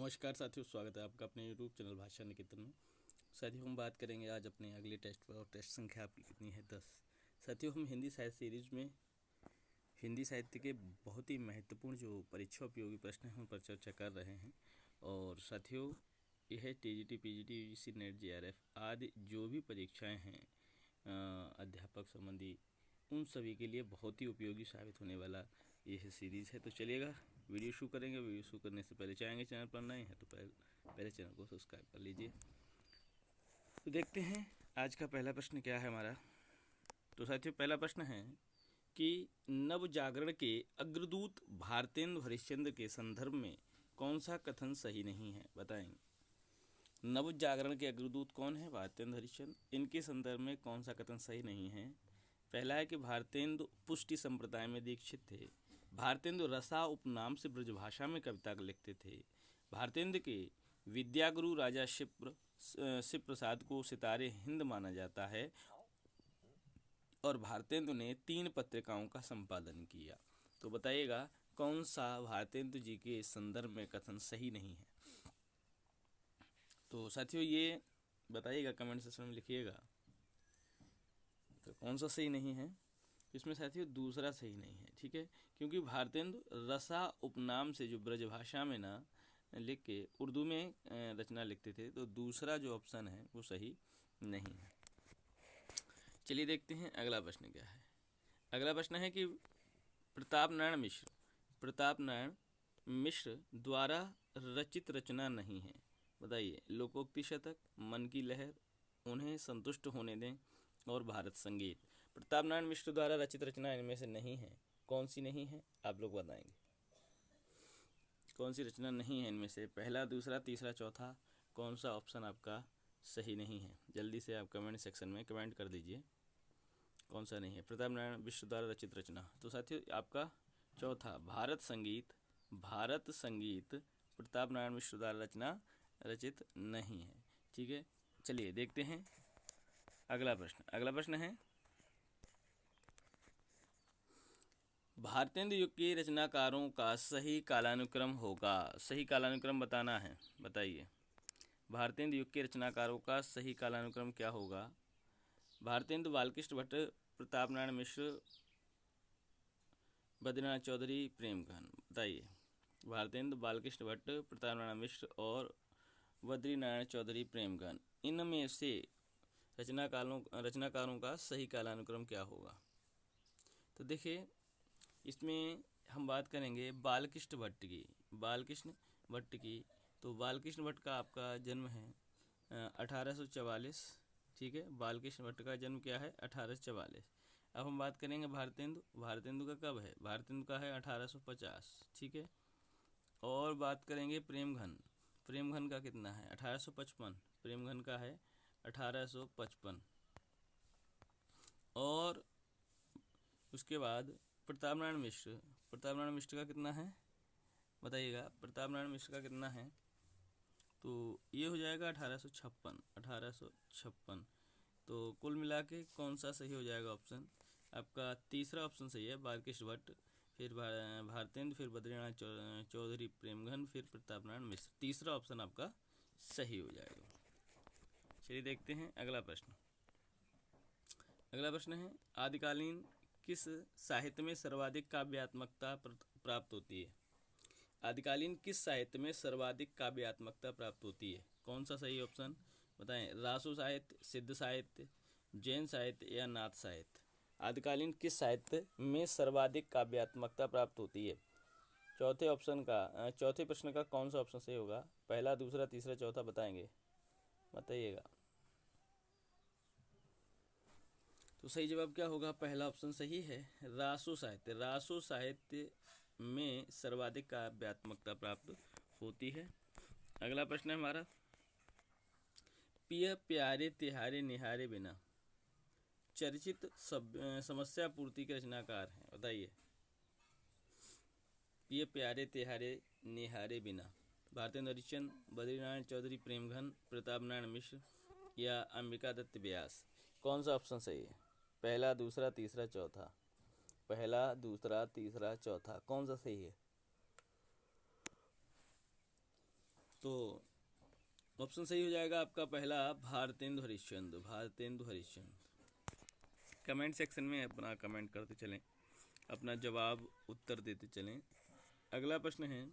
नमस्कार साथियों, स्वागत है आपका अपने यूट्यूब चैनल भाषा निकेतन में। साथियों, हम बात करेंगे आज अपने अगले टेस्ट पर और टेस्ट संख्या आपकी कितनी है? 10। साथियों, हम हिंदी साहित्य सीरीज में हिंदी साहित्य के बहुत ही महत्वपूर्ण जो परीक्षा उपयोगी प्रश्न हैं उन पर चर्चा कर रहे हैं। और साथियों, यह TGT, PGT, UGC, net, JRF आदि जो भी परीक्षाएँ हैं अध्यापक संबंधी, उन सभी के लिए बहुत ही उपयोगी साबित होने वाला यह सीरीज़ है। तो चलिएगा वीडियो शुरू करेंगे। वीडियो शुरू करने से पहले चाहेंगे चैनल पर नए हैं तो पहले चैनल को सब्सक्राइब कर लीजिए। तो देखते हैं आज का पहला प्रश्न क्या है हमारा। तो साथियों, पहला प्रश्न है कि नव जागरण के अग्रदूत भारतेंदु हरिश्चंद्र के संदर्भ में कौन सा कथन सही नहीं है? बताएंगे। नव जागरण के अग्रदूत कौन है? भारतेंदु हरिश्चंद्र। इनके संदर्भ में कौन सा कथन सही नहीं है? पहला है कि भारतेंदु पुष्टि संप्रदाय में दीक्षित थे। भारतेंदु रसा उपनाम से ब्रजभाषा में कविता लिखते थे। भारतेंदु के विद्यागुरु राजा शिव प्रसाद को सितारे हिंद माना जाता है। और भारतेंदु ने 3 पत्रिकाओं का संपादन किया। तो बताइएगा कौन सा भारतेंदु जी के संदर्भ में कथन सही नहीं है? तो साथियों, ये बताइएगा, कमेंट सेक्शन में लिखिएगा तो कौन सा सही नहीं है। इसमें साथियों दूसरा सही नहीं है, ठीक है, क्योंकि भारतेंदु रसा उपनाम से जो ब्रजभाषा में ना लिख के उर्दू में रचना लिखते थे, तो दूसरा जो ऑप्शन है वो सही नहीं है। चलिए देखते हैं अगला प्रश्न क्या है। अगला प्रश्न है कि प्रताप नारायण मिश्र द्वारा रचित रचना नहीं है। बताइए। लोकोक्ति शतक, मन की लहर, उन्हें संतुष्ट होने दें और भारत संगीत। प्रताप नारायण मिश्र द्वारा रचित रचना इनमें से नहीं है। कौन सी नहीं है आप लोग बताएंगे? कौन सी रचना नहीं है इनमें से? पहला, दूसरा, तीसरा, चौथा, कौन सा ऑप्शन आपका सही नहीं है? जल्दी से आप कमेंट सेक्शन में कमेंट कर दीजिए कौन सा नहीं है प्रताप नारायण मिश्र द्वारा रचित रचना। तो साथियों आपका चौथा, भारत संगीत प्रताप नारायण मिश्र द्वारा रचना रचित नहीं है, ठीक है। चलिए देखते हैं अगला प्रश्न है भारतेंदु युग के रचनाकारों का सही कालानुक्रम होगा। सही कालानुक्रम बताना है, बताइए। भारतेंदु युग के रचनाकारों का सही कालानुक्रम क्या होगा? भारतेंदु, बालकृष्ण भट्ट, प्रताप नारायण मिश्र, बद्रीनाथ चौधरी, प्रेमघन। बताइए। भारतेंदु, बालकृष्ण भट्ट, प्रताप नारायण मिश्र और बद्रीनारायण चौधरी, प्रेमघन, इनमें से रचनाकारों का सही कालानुक्रम क्या होगा? तो देखिए, इसमें हम बात करेंगे बालकृष्ण भट्ट की। तो बालकृष्ण भट्ट का आपका जन्म है 1844, ठीक है। बालकृष्ण भट्ट का जन्म क्या है? 1844। अब हम बात करेंगे भारतेंदु का कब है? भारतेंदु का है 1850, ठीक है। और बात करेंगे प्रेमघन का कितना है? 1855। प्रेमघन का है 1855। और उसके बाद प्रताप नारायण मिश्र का कितना है? बताइएगा। प्रताप नारायण मिश्र का कितना है? तो ये हो जाएगा 1856। तो कुल मिला के कौन सा सही हो जाएगा ऑप्शन? आपका तीसरा ऑप्शन सही है, बालकृष्ण भट्ट, फिर भारतेंदु, फिर बद्रीनाथ चौधरी, प्रेमघन, फिर प्रताप नारायण मिश्र। तीसरा ऑप्शन आपका सही हो जाएगा। चलिए देखते हैं अगला प्रश्न है आदिकालीन किस साहित्य में सर्वाधिक काव्यात्मकता प्राप्त होती है? आदिकालीन किस साहित्य में सर्वाधिक काव्यात्मकता प्राप्त होती है? कौन सा सही ऑप्शन बताएं? रासो साहित्य, सिद्ध साहित्य, जैन साहित्य या नाथ साहित्य। आदिकालीन किस साहित्य में सर्वाधिक काव्यात्मकता प्राप्त होती है? चौथे प्रश्न का कौन सा ऑप्शन सही होगा? पहला, दूसरा, तीसरा, चौथा बताएंगे, बताइएगा। तो सही जवाब क्या होगा? पहला ऑप्शन सही है, रासो साहित्य में सर्वाधिक काव्यात्मकता प्राप्त होती है। अगला प्रश्न है हमारा, पिय प्यारे तिहारे निहारे बिना चर्चित समस्या पूर्ति के रचनाकार हैं। बताइए। पिय प्यारे तिहारे निहारे बिना भारतेंदु हरिश्चंद्र, बद्रीनारायण चौधरी, प्रेमघन, प्रताप नारायण मिश्र या अंबिका दत्त व्यास। कौन सा ऑप्शन सही है? पहला, दूसरा, तीसरा, चौथा। पहला, दूसरा, तीसरा, चौथा, कौन सा सही है? तो ऑप्शन सही हो जाएगा आपका पहला, भारतेंदु हरिश्चंद्र। भारतेंदु हरिश्चंद्र। कमेंट सेक्शन में अपना कमेंट करते चलें, अपना जवाब उत्तर देते चलें। अगला प्रश्न है,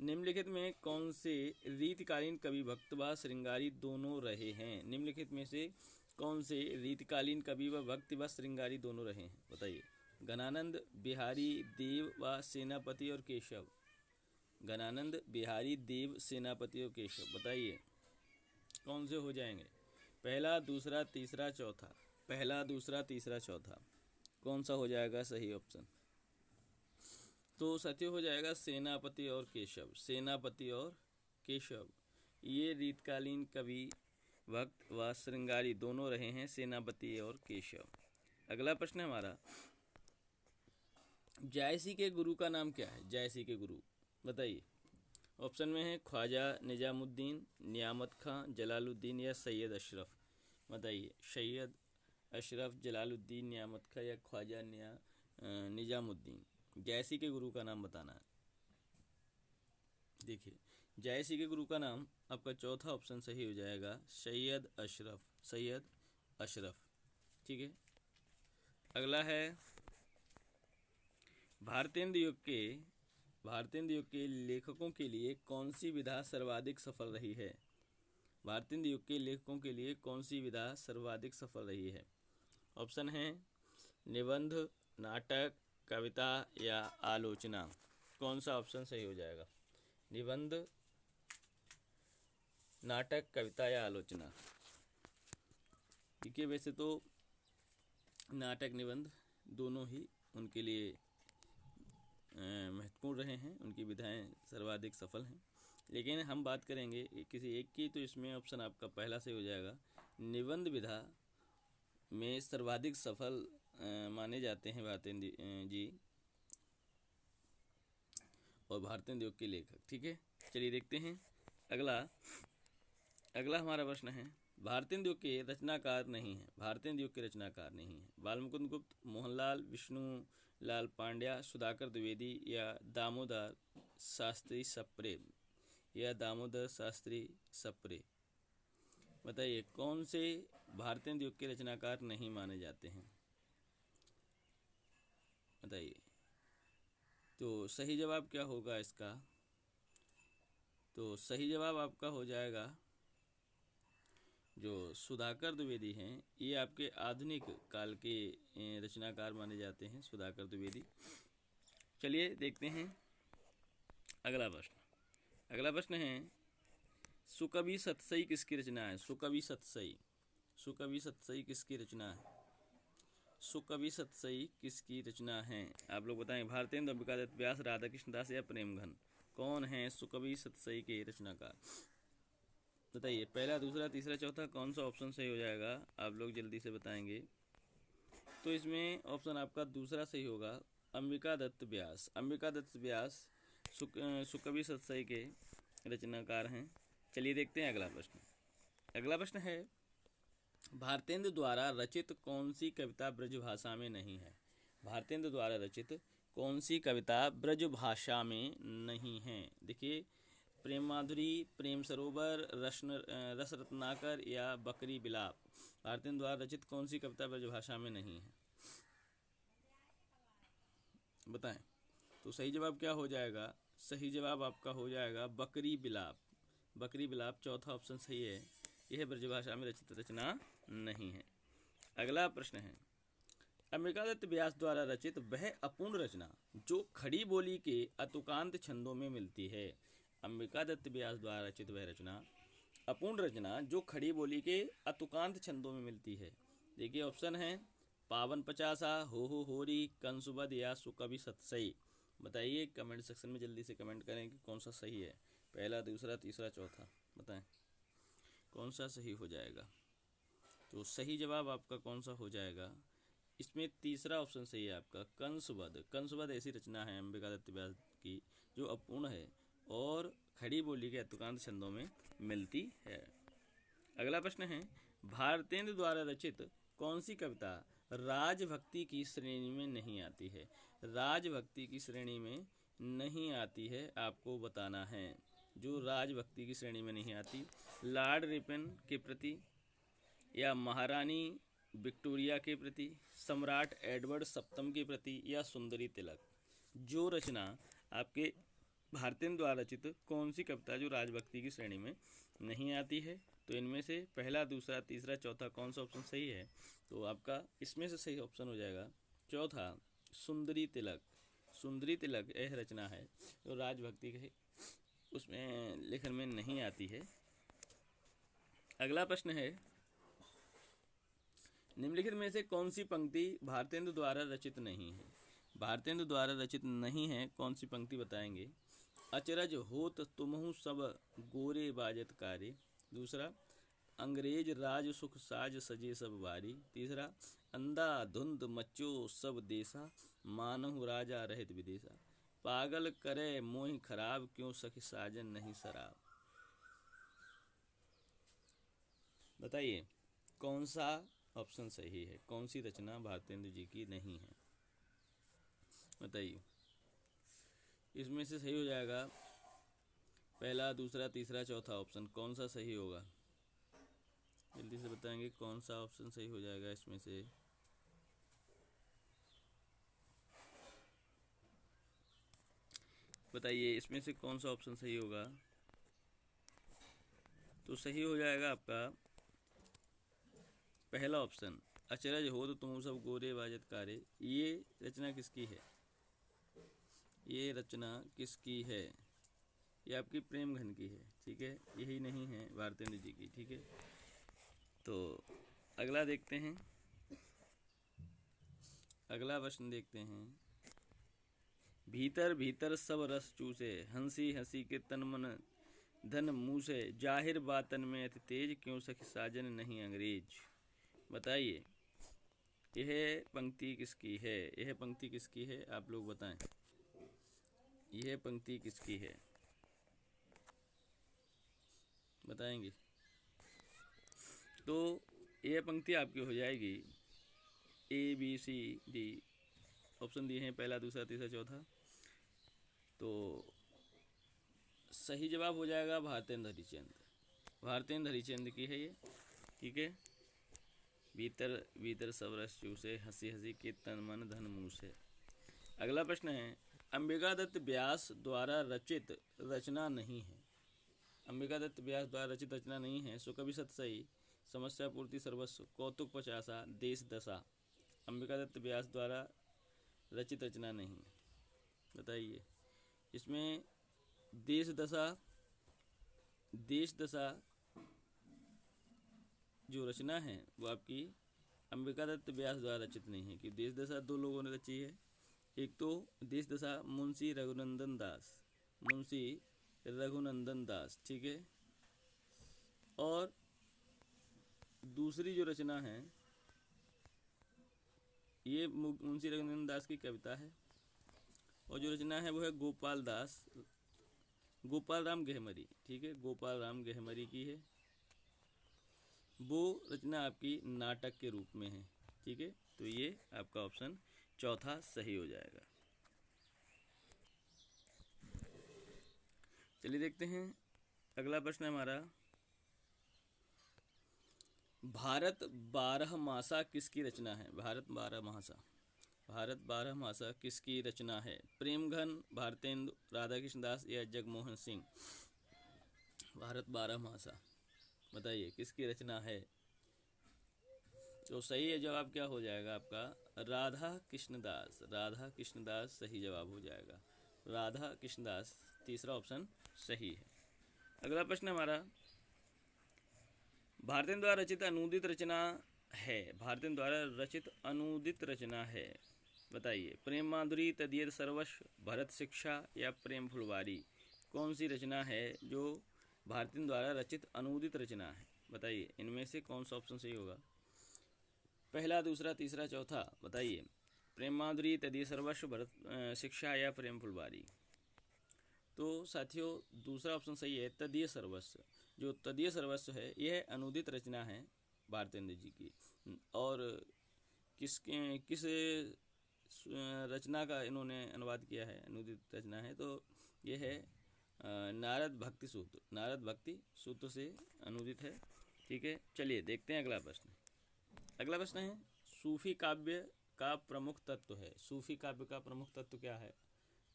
निम्नलिखित में कौन से रीतिकालीन कवि भक्त व श्रृंगारी दोनों रहे हैं? निम्नलिखित में से कौन से रीतिकालीन कवि व भक्त व श्रृंगारी दोनों रहे हैं, बताइए। घनानंद, बिहारी देव व सेनापति और केशव। घनानंद, बिहारी देव, सेनापति और केशव, बताइए कौन से हो जाएंगे? पहला, दूसरा, तीसरा, चौथा। पहला, दूसरा, तीसरा, चौथा, कौन सा हो जाएगा सही ऑप्शन? तो सत्य हो जाएगा सेनापति और केशव। सेनापति और केशव ये रीतकालीन कवि भक्त व श्रृंगारी दोनों रहे हैं, सेनापति और केशव। अगला प्रश्न है हमारा, जायसी के गुरु का नाम क्या है? जायसी के गुरु, बताइए। ऑप्शन में है ख्वाजा निजामुद्दीन, नियामत खां, जलालुद्दीन या सैयद अशरफ। बताइए, सैयद अशरफ, जलालुद्दीन, नियामत खां या ख्वाजा निजामुद्दीन। जायसी के गुरु का नाम बताना है। देखिए, जायसी के गुरु का नाम आपका चौथा ऑप्शन सही हो जाएगा, सैयद अशरफ। सैयद अशरफ, ठीक है। अगला है, भारतेंदु युग के लेखकों के लिए कौन सी विधा सर्वाधिक सफल रही है? भारतेंदु युग के लेखकों के लिए कौन सी विधा सर्वाधिक सफल रही है? ऑप्शन है निबंध, नाटक, कविता या आलोचना। कौन सा ऑप्शन सही हो जाएगा? निबंध, नाटक, कविता या आलोचना। देखिए, वैसे तो नाटक, निबंध दोनों ही उनके लिए महत्वपूर्ण रहे हैं, उनकी विधाएं सर्वाधिक सफल हैं। लेकिन हम बात करेंगे किसी एक की, तो इसमें ऑप्शन आपका पहला से हो जाएगा। निबंध विधा में सर्वाधिक सफल माने जाते हैं भारतेंदु जी और भारतेंदु युग के लेखक, ठीक है। चलिए देखते हैं अगला हमारा प्रश्न है, भारतेंदु युग के रचनाकार नहीं है। भारतेंदु युग के रचनाकार नहीं है। बालमुकुंद गुप्त, मोहनलाल, विष्णु लाल पांड्या, सुधाकर द्विवेदी या दामोदर शास्त्री सप्रे। या दामोदर शास्त्री सप्रे, बताइए कौन से भारतेंदु युग के रचनाकार नहीं माने जाते हैं, बताइए। तो सही जवाब क्या होगा इसका? तो सही जवाब आपका हो जाएगा, जो सुधाकर द्विवेदी हैं ये आपके आधुनिक काल के रचनाकार माने जाते हैं, सुधाकर द्विवेदी। चलिए देखते हैं अगला प्रश्न है, सुकवि सतसई किसकी रचना है? सुकवि सतसई किसकी रचना है? सुकवि सतसई किसकी रचना है? आप लोग बताएं। भारतेंदु, अंबिकादत्त, व्यास, राधाकृष्ण दास या प्रेमघन, कौन है सुकवि सतसई के रचनाकार? बताइए, पहला, दूसरा, तीसरा, चौथा, कौन सा ऑप्शन सही हो जाएगा? आप लोग जल्दी से बताएंगे। तो इसमें ऑप्शन आपका दूसरा सही होगा, अंबिकादत्त व्यास। अंबिकादत्त व्यास सुकवि सतसई के रचनाकार हैं। चलिए देखते हैं अगला प्रश्न है, भारतेंदु द्वारा रचित कौन सी कविता ब्रजभाषा में नहीं है? भारतेंदु द्वारा रचित कौन सी कविता ब्रजभाषा में नहीं है? देखिए, प्रेम माधुरी, प्रेम सरोवर, रस रत्नाकर या बकरी बिलाप। भारतेंदु द्वारा रचित कौन सी कविता ब्रजभाषा में नहीं है, बताएं। तो सही जवाब क्या हो जाएगा? सही जवाब आपका हो जाएगा बकरी बिलाप। बकरी बिलाप चौथा ऑप्शन सही है, यह ब्रजभाषा में रचित रचना नहीं है। अगला प्रश्न है, अंबिकादत्त व्यास द्वारा रचित वह अपूर्ण रचना जो खड़ी बोली के अतुकांत छंदों में मिलती है। अंबिकादत्त व्यास द्वारा रचित वह रचना, अपूर्ण रचना जो खड़ी बोली के अतुकांत छंदों में मिलती है। देखिए, ऑप्शन है पावन पचासा, हो होरी, कंसुबद या सुकवि सतसई। बताइए, कमेंट सेक्शन में जल्दी से कमेंट करें कि कौन सा सही है। पहला, दूसरा, तीसरा, चौथा, बताएं कौन सा सही हो जाएगा। तो सही जवाब आपका कौन सा हो जाएगा? इसमें तीसरा ऑप्शन सही है आपका, कंसुबद। कंसुबद ऐसी रचना है अंबिकादत्त व्यास की जो अपूर्ण है और खड़ी बोली के अतुकांत छंदों में मिलती है। अगला प्रश्न है, भारतेंदु द्वारा रचित कौन सी कविता राजभक्ति की श्रेणी में नहीं आती है? राजभक्ति की श्रेणी में नहीं आती है, आपको बताना है। जो राजभक्ति की श्रेणी में नहीं आती। लॉर्ड रिपन के प्रति या महारानी विक्टोरिया के प्रति, सम्राट एडवर्ड सप्तम के प्रति या सुंदरी तिलक। जो रचना आपके भारतेंदु द्वारा रचित कौन सी कविता जो राजभक्ति की श्रेणी में नहीं आती है? तो इनमें से पहला, दूसरा, तीसरा, चौथा कौन सा ऑप्शन सही है? तो आपका इसमें से सही ऑप्शन हो जाएगा चौथा, सुंदरी तिलक। सुंदरी तिलक यह रचना है जो राजभक्ति के उसमें लेखन में नहीं आती है। अगला प्रश्न है, निम्नलिखित में से कौन सी पंक्ति भारतेंदु द्वारा रचित नहीं है? भारतेंदु द्वारा रचित नहीं है कौन सी पंक्ति बताएंगे? अचरज होत तुमहु सब गोरे बाजत कारे। दूसरा, अंग्रेज राज सुख साज सजे सब बारी। तीसरा, अंधा धुंध मचो सब देसा, मानहु राजा रहित विदेशा। पागल करे मोहि खराब, क्यों सखी साजन नहीं शराब। बताइए कौन सा ऑप्शन सही है? कौन सी रचना भारतेंदु जी की नहीं है? बताइए। इसमें से सही हो जाएगा पहला, दूसरा, तीसरा, चौथा ऑप्शन। कौन सा सही होगा? जल्दी से बताएंगे कौन सा ऑप्शन सही हो जाएगा इसमें से। बताइए इसमें से कौन सा ऑप्शन सही होगा? तो सही हो जाएगा आपका पहला ऑप्शन, अचरज हो तो तुम सब गोरे बाजत कारे। ये रचना किसकी है? ये रचना किसकी है? ये आपकी प्रेमघन की है, ठीक है। यही नहीं है भारतेंदु जी की, ठीक है। तो अगला देखते हैं, अगला प्रश्न देखते हैं। भीतर भीतर सब रस चूसे, हंसी हंसी के तन मन धन मुँह से, जाहिर बातन में अति तेज, क्यों सखी साजन नहीं अंग्रेज। बताइए यह पंक्ति किसकी है? यह पंक्ति किसकी है आप लोग बताएं। यह पंक्ति किसकी है बताएंगे? तो यह पंक्ति आपकी हो जाएगी ABCD ऑप्शन दिए हैं, पहला, दूसरा, तीसरा, चौथा। तो सही जवाब हो जाएगा भारतेंदु हरिश्चंद्र। भारतेंदु हरिश्चंद्र की है ये, ठीक है। भीतर भीतर सब रस चूसे, हंसी हंसी के तन मन धन मुँह से। अगला प्रश्न है, अंबिका दत्त व्यास द्वारा रचित रचना नहीं है। अंबिका दत्त व्यास द्वारा रचित रचना नहीं है। सो कवि सतसई, समस्या पूर्ति सर्वस्व, कौतुक पचासा, देश दशा। अंबिका दत्त व्यास द्वारा रचित रचना नहीं। बताइए इसमें देश दशा जो रचना है वो आपकी अंबिका दत्त व्यास द्वारा रचित नहीं है, कि देश दशा दो लोगों ने रची है। एक तो देश दशा मुंशी रघुनंदन दास, ठीक है। और दूसरी जो रचना है ये मुंशी रघुनंदन दास की कविता है, और जो रचना है वो है गोपाल राम गहमरी, ठीक है। गोपाल राम गहमरी की है। वो रचना आपकी नाटक के रूप में है, ठीक है। तो ये आपका ऑप्शन चौथा सही हो जाएगा। चलिए देखते हैं अगला प्रश्न हमारा, भारत बारहमासा किसकी रचना है? भारत बारहमासा किसकी रचना है? प्रेमघन, भारतेंदु, राधाकृष्ण दास या जगमोहन सिंह। भारत बारहमासा बताइए किसकी रचना है? तो सही है जवाब क्या हो जाएगा आपका? राधा कृष्ण दास सही जवाब हो जाएगा। राधा कृष्ण दास, तीसरा ऑप्शन सही है। अगला प्रश्न हमारा, भारतेंदु द्वारा रचित अनूदित रचना है। भारतेंदु द्वारा रचित अनूदित रचना है, बताइए। प्रेम माधुरी, तदीय सर्वस्व, भरत शिक्षा या प्रेम फुलवारी। कौन सी रचना है जो भारतेंदु द्वारा रचित अनूदित रचना है? बताइए इनमें से कौन सा ऑप्शन सही होगा? पहला, दूसरा, तीसरा, चौथा। बताइए प्रेम माधुरी, तदीय सर्वस्व, भरत शिक्षा या प्रेम फुलवारी। तो साथियों दूसरा ऑप्शन सही है, तदीय सर्वस्व। जो तदीय सर्वस्व है यह अनूदित रचना है भारतेंदु जी की। और किस रचना का इन्होंने अनुवाद किया है? अनूदित रचना है, तो यह है नारद भक्ति सूत्र, नारद भक्ति सूत्र से अनुदित है। ठीक है, चलिए देखते हैं अगला प्रश्न। अगला प्रश्न है, सूफी काव्य का प्रमुख तत्व है। सूफी काव्य का प्रमुख तत्व क्या है,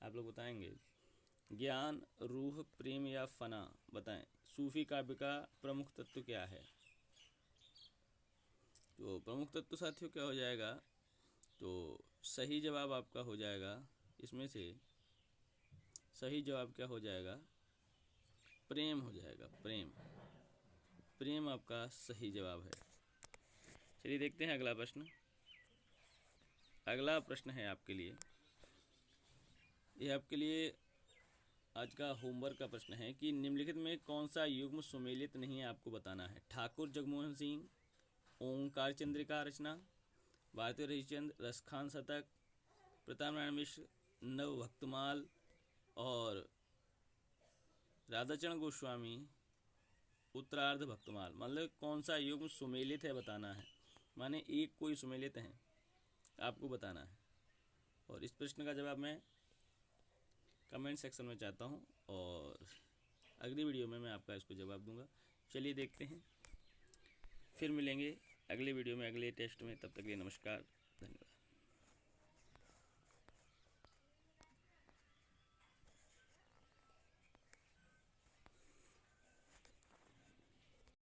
आप लोग बताएंगे। ज्ञान, रूह, प्रेम या फना, बताएं। सूफी काव्य का प्रमुख तत्व क्या है? तो प्रमुख तत्व साथियों क्या हो जाएगा, तो सही जवाब आपका हो जाएगा, इसमें से सही जवाब क्या हो जाएगा, प्रेम हो जाएगा। प्रेम, प्रेम आपका सही जवाब है। चलिए देखते हैं अगला प्रश्न। अगला प्रश्न है आपके लिए, ये आपके लिए आज का होमवर्क का प्रश्न है कि निम्नलिखित में कौन सा युग्म सुमेलित नहीं है, आपको बताना है। ठाकुर जगमोहन सिंह, ओंकार चंद्रिका रचना, भारतीय हरिश्चंद्र, रसखान शतक, प्रताप नारायण मिश्र, नव भक्तमाल और राधाचरण गोस्वामी उत्तरार्ध भक्तमाल। मतलब कौन सा युग्म सुमेलित है बताना है, माने एक कोई सुमेलित है, आपको बताना है। और इस प्रश्न का जवाब मैं कमेंट सेक्शन में चाहता हूँ और अगली वीडियो में मैं आपका इसको जवाब दूंगा। चलिए देखते हैं, फिर मिलेंगे अगले वीडियो में अगले टेस्ट में। तब तक के लिए नमस्कार, धन्यवाद।